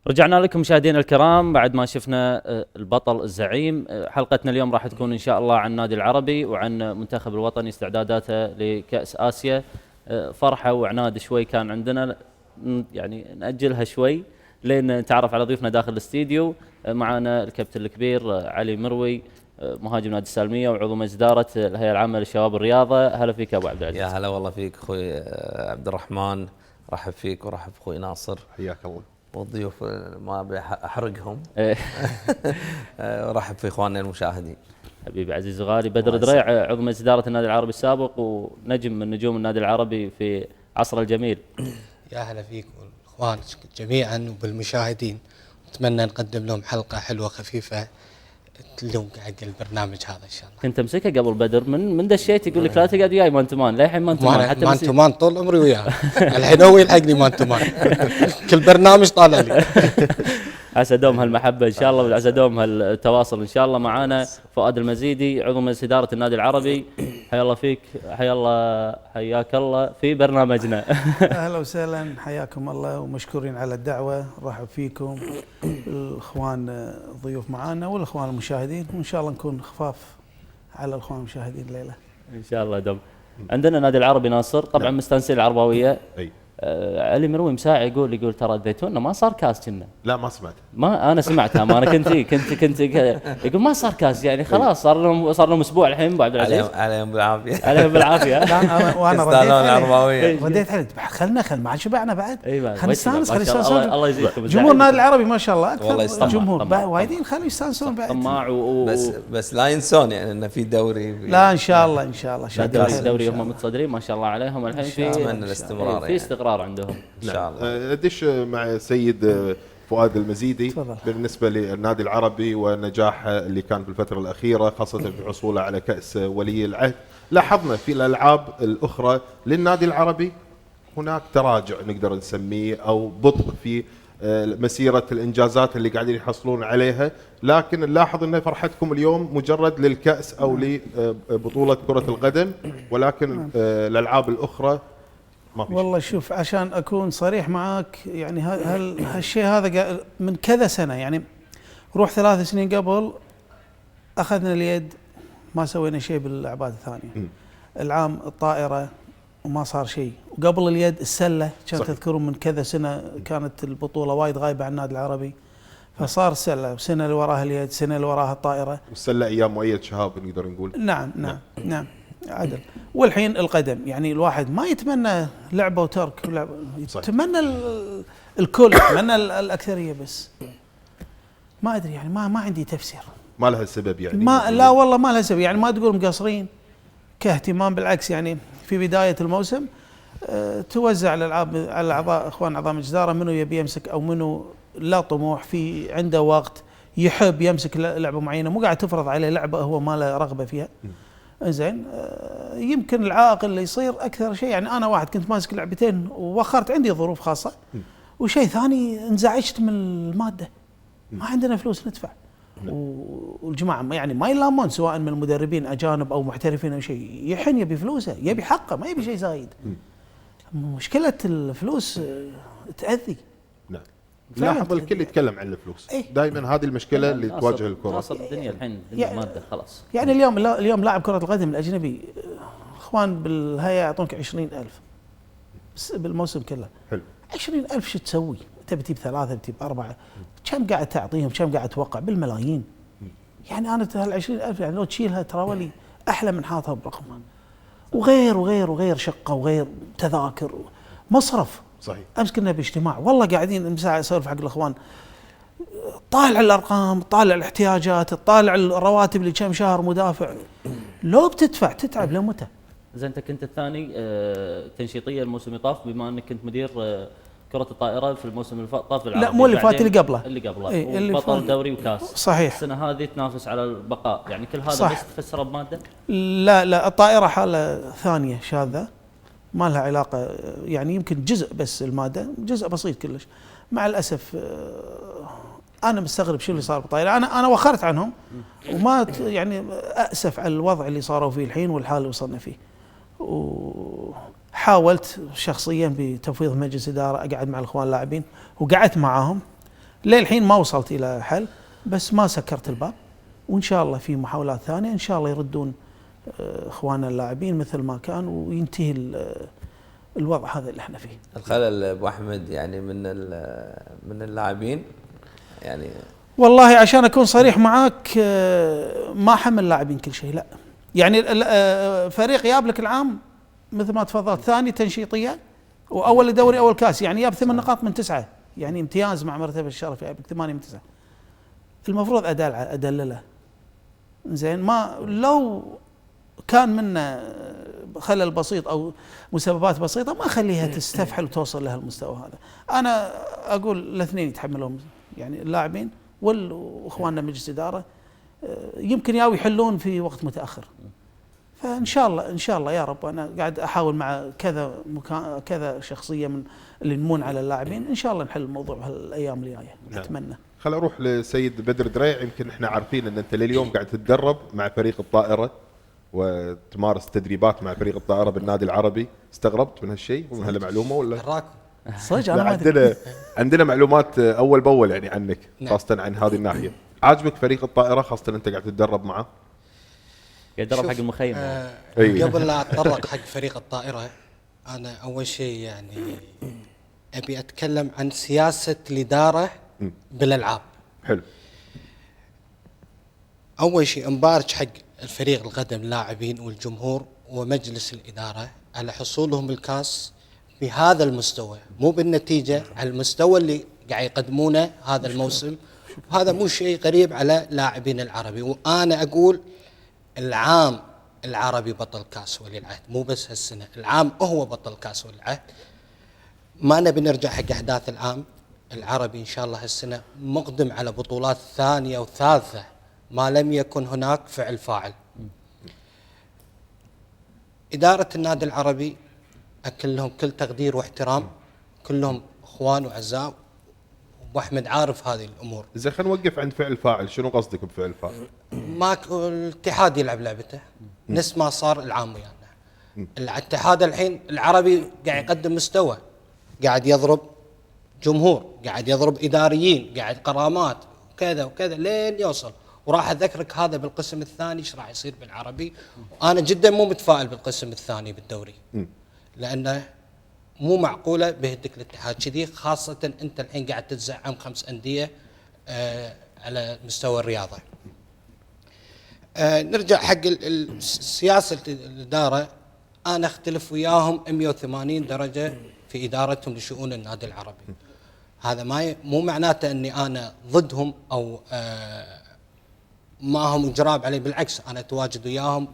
رجعنا لكم مشاهدينا الكرام بعد ما شفنا البطل الزعيم. حلقتنا اليوم راح تكون إن شاء الله عن النادي العربي وعن منتخب الوطني استعداداته لكأس آسيا. فرحة وعناد شوي كان عندنا، يعني نأجلها شوي لين نتعرف على ضيوفنا داخل الاستديو. معنا الكابتن الكبير علي مروي، مهاجم نادي السالمية وعضو مجلس إدارة الهيئة العامة للشباب الرياضة. هلا فيك أبو عبد العزيز. يا هلا والله فيك أخوي عبد الرحمن، رحب فيك ورحب أخوي ناصر. حياك الله. والضيوف ما بحرقهم. ورحب في إخواننا المشاهدين. حبيبي عزيز وغالي. بدر دريع، عضو مجلس إدارة النادي العربي السابق ونجم من نجوم النادي العربي في عصر الجميل. يا هلا فيك والإخوان جميعا وبالمشاهدين، نتمنى نقدم لهم حلقة حلوة خفيفة تلوق حق البرنامج هذا إن شاء الله. كنت امسكها قبل بدر من دشيت يقول لك لا تقعد وياي مان تمان، للحين مان تمان حتى مان تمان طول عمري وياه. الحين هو يلحقني مان تمان. كل برنامج طالع لي. عسى دوم هالمحبة إن شاء الله، وعسى دوم هالتواصل إن شاء الله. معانا فؤاد المزيدي، عضو مجلس إدارة النادي العربي. حيا الله فيك، حياك الله في برنامجنا. أهلا وسهلا، حياكم الله ومشكورين على الدعوة. رحب فيكم الإخوان ضيوف معانا والإخوان المشاهدين، وإن شاء الله نكون خفاف على الإخوان المشاهدين الليلة إن شاء الله دوم. عندنا النادي العربي ناصر، طبعا مستانسين العرباوية. اي علي مروي مساعي يقول ترى الزيتون ما صار كاس كنا. لا ما سمعت. ما انا سمعتها، ما انا كنت يقول ما صار كاس، يعني خلاص صار لهم اسبوع الحين ابو عبد العزيز. عليهم بالعافيه. عليهم بالعافيه. وانا رديت عليه خلنا ما شبعنا بعد. خلينا نستانس الله يزيدكم. جمهور النادي العربي ما شاء الله والله اكثر جمهور وايدين، خلوا يستانسون بعد. طماع بس لا ينسون يعني انه في دوري. لا ان شاء الله ان شاء الله الدوري هم متصدرين ما شاء الله عليهم الحين. في الاستمرار في استقرار عندهم ان شاء الله. ادش مع سيد فؤاد المزيدي بالنسبه للنادي العربي والنجاح اللي كان في الفتره الاخيره، خاصه في حصوله على كاس ولي العهد. لاحظنا في الالعاب الاخرى للنادي العربي هناك تراجع نقدر نسميه او بطء في مسيره الانجازات اللي قاعدين يحصلون عليها، لكن نلاحظ ان فرحتكم اليوم مجرد للكاس او لبطوله كره القدم، ولكن الالعاب الاخرى ما في. والله شوف، عشان اكون صريح معاك، يعني هالشيء هذا من كذا سنه، يعني روح 3 سنين قبل اخذنا اليد ما سوينا شيء بالاعباد الثانيه. العام الطائره وما صار شيء، وقبل اليد السله كان تذكرون من كذا سنه كانت البطوله وايد غايبه عن النادي العربي، فصار السله، والسنه اللي وراها اليد، السنه اللي وراها الطائره، والسله ايام مؤيد شهاب نقدر نقول. نعم عدل. والحين القدم، يعني الواحد ما يتمنى لعبه وترك، يتمنى الكل، يتمنى الاكثريه، بس ما ادري يعني ما عندي تفسير. ما لها سبب يعني؟ لا والله ما لها سبب، يعني ما تقول مقصرين كاهتمام، بالعكس يعني في بدايه الموسم توزع الالعاب على اعضاء اخوان اعضاء مجلس الاداره، منو يبي يمسك او منو لا طموح في عنده وقت يحب يمسك لعبه معينه، مو قاعد تفرض عليه لعبه هو ما له رغبه فيها. زين، يمكن العائق اللي يصير اكثر شيء، يعني انا واحد كنت ماسك لعبتين ووخرت، عندي ظروف خاصه، وشيء ثاني انزعجت من الماده، ما عندنا فلوس ندفع، والجماعه يعني ما يلامون سواء من المدربين اجانب او محترفين او شيء، يحن يبي فلوسه، يبي حقه، ما يبي شيء زايد. مشكله الفلوس تاذي. نعم، لاحظ الكل يتكلم عن الفلوس. دائما هذه المشكله اللي تواجه الكره. خلاص الدنيا الحين ماده خلاص. يعني اليوم لاعب كره القدم الاجنبي، اخوان بالهيئه يعطونك 20,000 بالموسم كله. حلو. 20,000 شو تسوي؟ تبي تجيب 3 تجيب 4، كم قاعد تعطيهم؟ كم قاعد توقع؟ بالملايين. يعني انا هال 20,000 يعني لو تشيلها ترى ولي احلى من حاطها برقم، وغير شقه وغير تذاكر مصرف. صحيح. امس كنا باجتماع والله قاعدين مساعد اسولف حق الاخوان، طالع الارقام، طالع الاحتياجات، طالع الرواتب اللي كم شهر مدافع، لو بتدفع تتعب لمتى؟ زين، انت كنت الثاني تنشيطيه الموسم اللي طاف، بما انك كنت مدير كرة الطائرة في الموسم اللي طاف العربي. لا مو اللي فات، اللي قبله. إيه، وبطل دوري وكاس. صحيح. السنة هذه تنافس على البقاء، يعني كل هذا صح. بس تفسره بمادة؟ لا الطائرة حالة ثانية شاذة ما لها علاقة، يعني يمكن جزء بس المادة، جزء بسيط كلش. مع الأسف أنا مستغرب شو اللي صار بالطائرة، أنا وخرت عنهم وما يعني أسف على الوضع اللي صاروا فيه الحين والحال اللي وصلنا فيه. وحاولت شخصيا بتفويض مجلس إدارة أقعد مع الإخوان اللاعبين، وقعدت معاهم للحين ما وصلت الى حل، بس ما سكرت الباب، وان شاء الله في محاولات ثانيه ان شاء الله يردون اخواننا اللاعبين مثل ما كان، وينتهي الوضع هذا اللي احنا فيه. الخلل ابو احمد يعني من اللاعبين يعني. والله عشان اكون صريح معاك ما حمل اللاعبين كل شيء، لا يعني فريق جاب لك العام مثل ما تفضلت ثاني تنشيطيه، واول دوري اول كاس، يعني جاب 8 نقاط من 9، يعني امتياز مع مرتبه الشرف، جاب 8 من 9. المفروض ادلله زين، ما لو كان منا خلل بسيط او مسببات بسيطه ما خليها تستفحل وتوصل لهالمستوى هذا. انا اقول الاثنين يتحملون، يعني اللاعبين واخواننا مجلس اداره، يمكن يحلون في وقت متاخر. فان شاء الله ان شاء الله يا رب، انا قاعد احاول مع كذا شخصيه من اللي ينمون على اللاعبين، ان شاء الله نحل الموضوع هالايام اللي جايه. نعم. اتمنى. خل اروح لسيد بدر دريع. يمكن احنا عارفين ان انت لليوم قاعد تتدرب مع فريق الطائره وتمارس تدريبات مع فريق الطائره بالنادي العربي، استغربت من هالشيء ومن هالمعلومه ولا؟ صدق انا ما ادري. عندنا معلومات اول باول يعني عنك، خاصه عن هذه الناحيه. عاجبك فريق الطائره خاصه انت قاعد تتدرب معه؟ قاعد يدرب حق المخيم. قبل لا اتطرق حق فريق الطائره، انا اول شيء يعني ابي اتكلم عن سياسه الاداره بالالعاب. حلو. اول شيء مبارك حق الفريق القدم، اللاعبين والجمهور ومجلس الاداره على حصولهم الكاس بهذا المستوى، مو بالنتيجه، على المستوى اللي قاعد يقدمونه هذا الموسم. وهذا مو شيء غريب على لاعبين العربي. وانا اقول العام العربي بطل كاس ولي العهد، مو بس هالسنه، العام هو بطل كاس ولي العهد. ما نبي نرجع حق احداث العام العربي. ان شاء الله هالسنه مقدم على بطولات ثانيه وثالثه ما لم يكن هناك فعل فاعل. اداره النادي العربي اكل لهم كل تقدير واحترام، كلهم اخوان واعزاء، ابو احمد عارف هذه الامور. زين خلينا نوقف عند فعل فاعل. شنو قصدك بفعل فاعل؟ الاتحاد يلعب لعبته نفس ما صار العام ويانا. الاتحاد الحين العربي قاعد يقدم مستوى، قاعد يضرب جمهور، قاعد يضرب اداريين، قاعد قرامات وكذا وكذا لين يوصل. وراح اذكرك هذا بالقسم الثاني ايش راح يصير بالعربي. وانا جدا مو متفائل بالقسم الثاني بالدوري، لانه مو معقوله بهدك الاتحاد كذي، خاصه انت الحين قاعد تتزعم 5 انديه على مستوى الرياضه. نرجع حق سياسه الاداره. انا اختلف وياهم 180 درجه في ادارتهم لشؤون النادي العربي. هذا مو معناته اني انا ضدهم او ما هم جراب علي، بالعكس انا اتواجد وياهم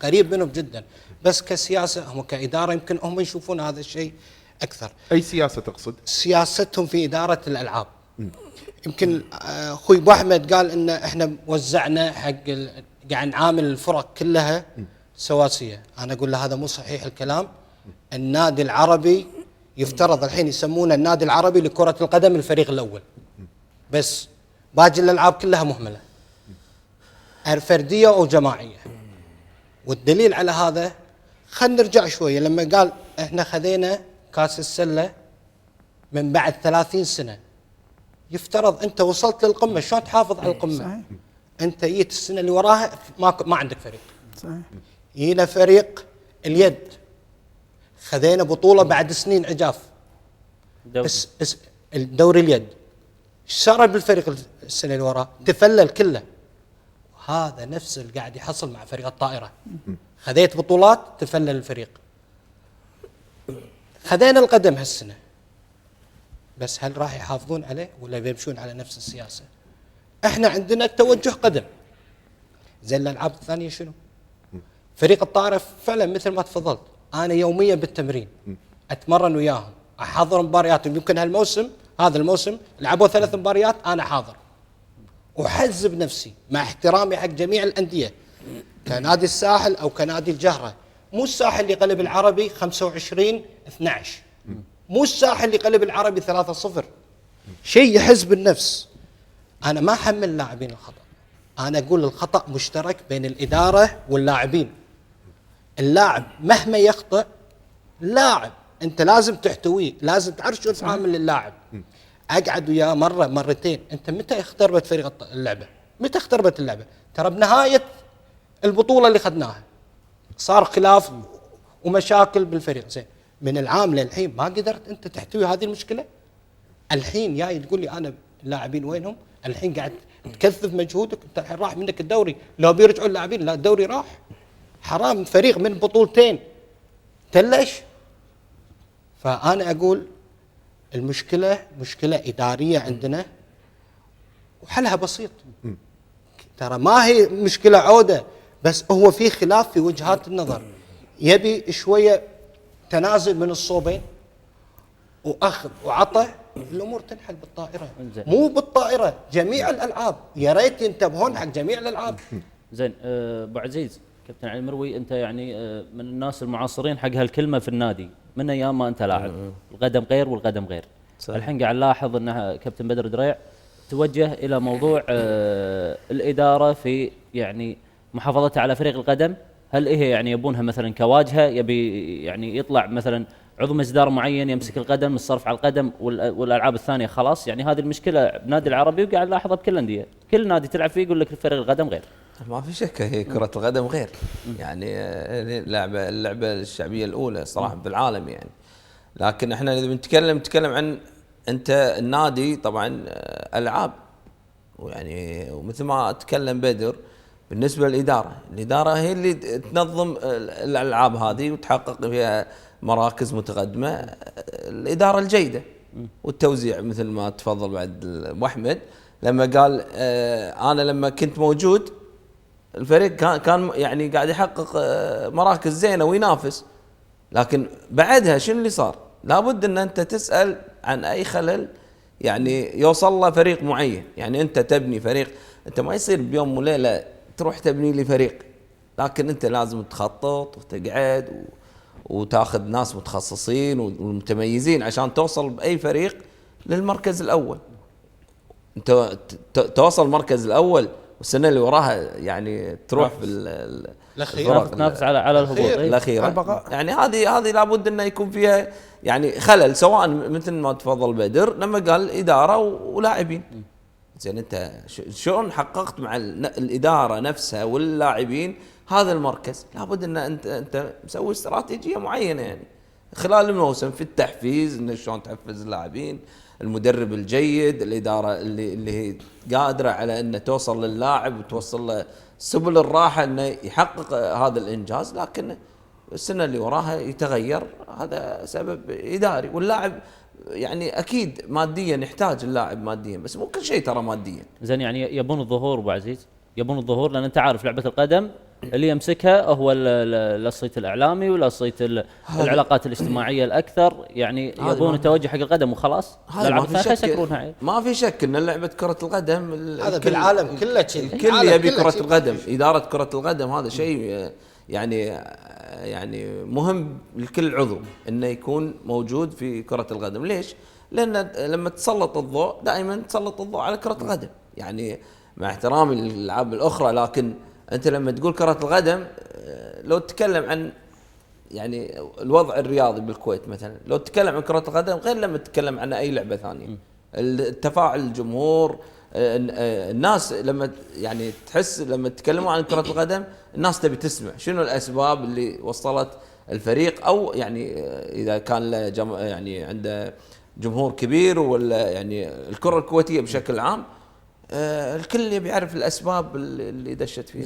قريب منهم جدا، بس كسياسه هم كاداره يمكن هم يشوفون هذا الشيء اكثر. اي سياسه تقصد؟ سياستهم في اداره الالعاب. يمكن اخوي ابو احمد قال ان احنا وزعنا حق قاعد نعامل الفرق كلها سواسيه. انا اقول له هذا مو صحيح الكلام. النادي العربي يفترض الحين يسمونه النادي العربي لكره القدم الفريق الاول، بس باقي الالعاب كلها مهمله، فرديه او جماعيه. والدليل على هذا خلينا نرجع شويه لما قال احنا خذينا كاس السله من بعد 30 سنه. يفترض انت وصلت للقمه، شلون تحافظ على القمه؟ صحيح. انت جيت السنه اللي وراها ما عندك فريق. صحيح. جينا فريق اليد خذينا بطوله بعد سنين عجاف، بس الدوري اليد ايش صار بالفريق السنه اللي وراها؟ تفلل كله. هذا نفس اللي قاعد يحصل مع فريق الطائره. خذيت بطولات تفلل الفريق. خذينا القدم هالسنه، بس هل راح يحافظون عليه ولا بيمشون على نفس السياسه؟ احنا عندنا توجه قدم. زين الالعاب الثانيه شنو؟ فريق الطائره فعلا مثل ما تفضلت، انا يوميا بالتمرين اتمرن وياهم، احضر مبارياتهم. يمكن هذا الموسم لعبوا 3 مباريات انا حاضر، احزب نفسي مع احترامي حق جميع الانديه كنادي الساحل او كنادي الجهره. مو الساحل اللي قلب العربي 25-12، مو الساحل اللي قلب العربي 3-0. شيء يحز بالنفس. انا ما احمل اللاعبين الخطا، انا اقول الخطا مشترك بين الاداره واللاعبين. اللاعب مهما يخطئ، لاعب انت لازم تحتويه، لازم تعرف شو تعامل اللاعب. اقعد وياه مره مرتين، انت متى اختربت فريق اللعبه؟ متى اختربت اللعبه؟ ترى بنهايه البطوله اللي اخذناها صار خلاف ومشاكل بالفريق، زين من العام للحين ما قدرت انت تحتوي هذه المشكله؟ الحين جاي تقول لي انا اللاعبين وينهم؟ الحين قاعد تكثف مجهودك، انت الحين راح منك الدوري، لو بيرجعوا اللاعبين لا الدوري راح. حرام فريق من بطولتين تلش. فانا اقول المشكله مشكله اداريه عندنا وحلها بسيط. ترى ما هي مشكله عوده، بس هو في خلاف في وجهات النظر، يبي شويه تنازل من الصوبين واخذ وعطى، الامور تنحل بالطائره، مو بالطائره جميع الالعاب. يا ريت ينتبهون حق جميع الالعاب. زين ابو عزيز، كابتن علي المروي، انت يعني من الناس المعاصرين حق هالكلمه في النادي من ايام ما انت لاعب. القدم غير والقدم غير. صحيح. الحين قاعد نلاحظ ان كابتن بدر دريع توجه الى موضوع الاداره في يعني محافظته على فريق القدم. هل هي يعني يبونها مثلا كواجهه، يبي يعني يطلع مثلا عضو مجلس اداره معين يمسك القدم، الصرف على القدم والالعاب الثانيه خلاص؟ يعني هذه المشكله بنادي العربي وقاعد نلاحظها بكل الانديه، كل نادي تلعب فيه يقول لك فريق القدم غير. ما في شك هي كرة القدم غير، يعني اللعبة الشعبية الأولى صراحة في العالم يعني. لكن احنا إذا نتكلم عن أنت النادي طبعا ألعاب، ويعني ومثل ما تكلم بدر بالنسبة الإدارة هي اللي تنظم الألعاب هذه وتحقق فيها مراكز متقدمة. الإدارة الجيدة والتوزيع مثل ما تفضل بعد أبو أحمد لما قال أنا لما كنت موجود الفريق كان يعني قاعد يحقق مراكز زينة وينافس. لكن بعدها شنو اللي صار؟ لابد ان انت تسأل عن اي خلل يعني يوصل له فريق معين. يعني انت تبني فريق، انت ما يصير بيوم وليلة تروح تبني لي فريق، لكن انت لازم تخطط وتقعد وتاخذ ناس متخصصين ومتميزين عشان توصل باي فريق للمركز الاول. انت توصل المركز الاول والسنه اللي وراها يعني تروح في الاخيره تنافس على الهبوط الاخيره. يعني هذه لابد انه يكون فيها يعني خلل، سواء مثل ما تفضل بدر لما قال اداره ولاعبين. زين انت شلون حققت مع الاداره نفسها واللاعبين هذا المركز؟ لابد ان انت مسوي استراتيجيه معينه يعني خلال الموسم في التحفيز، ان شلون تحفز اللاعبين، المدرب الجيد، الاداره اللي هي قادره على ان توصل للاعب وتوصل له سبل الراحه انه يحقق هذا الانجاز. لكن السنه اللي وراها يتغير، هذا سبب اداري. واللاعب يعني اكيد ماديا يحتاج اللاعب ماديا، بس مو كل شيء ترى ماديا. زين يعني يبون الظهور ابو عزيز، يبون الظهور، لان انت عارف لعبه القدم اللي يمسكها هو الصيت الاعلامي ولا صيت العلاقات الاجتماعيه الاكثر. يعني يبون التوجه حق القدم وخلاص. ما في شك ان لعبه كره القدم هذا بالعالم كله الكل يبي كره القدم. اداره كره القدم هذا شيء يعني مهم لكل عضو انه يكون موجود في كره القدم. ليش؟ لان لما تسلط الضوء دائما تسلط الضوء على كره القدم، يعني مع احترامي للالعاب الاخرى، لكن انت لما تقول كرة القدم لو تتكلم عن يعني الوضع الرياضي بالكويت مثلا، لو تتكلم عن كرة القدم غير لما تتكلم عن اي لعبة ثانية. التفاعل الجمهور، الناس لما يعني تحس لما تتكلموا عن كرة القدم الناس تبي تسمع شنو الاسباب اللي وصلت الفريق، او يعني اذا كان له يعني عنده جمهور كبير، ولا يعني الكرة الكويتية بشكل عام الكل يبي يعرف الاسباب اللي دشت فيها.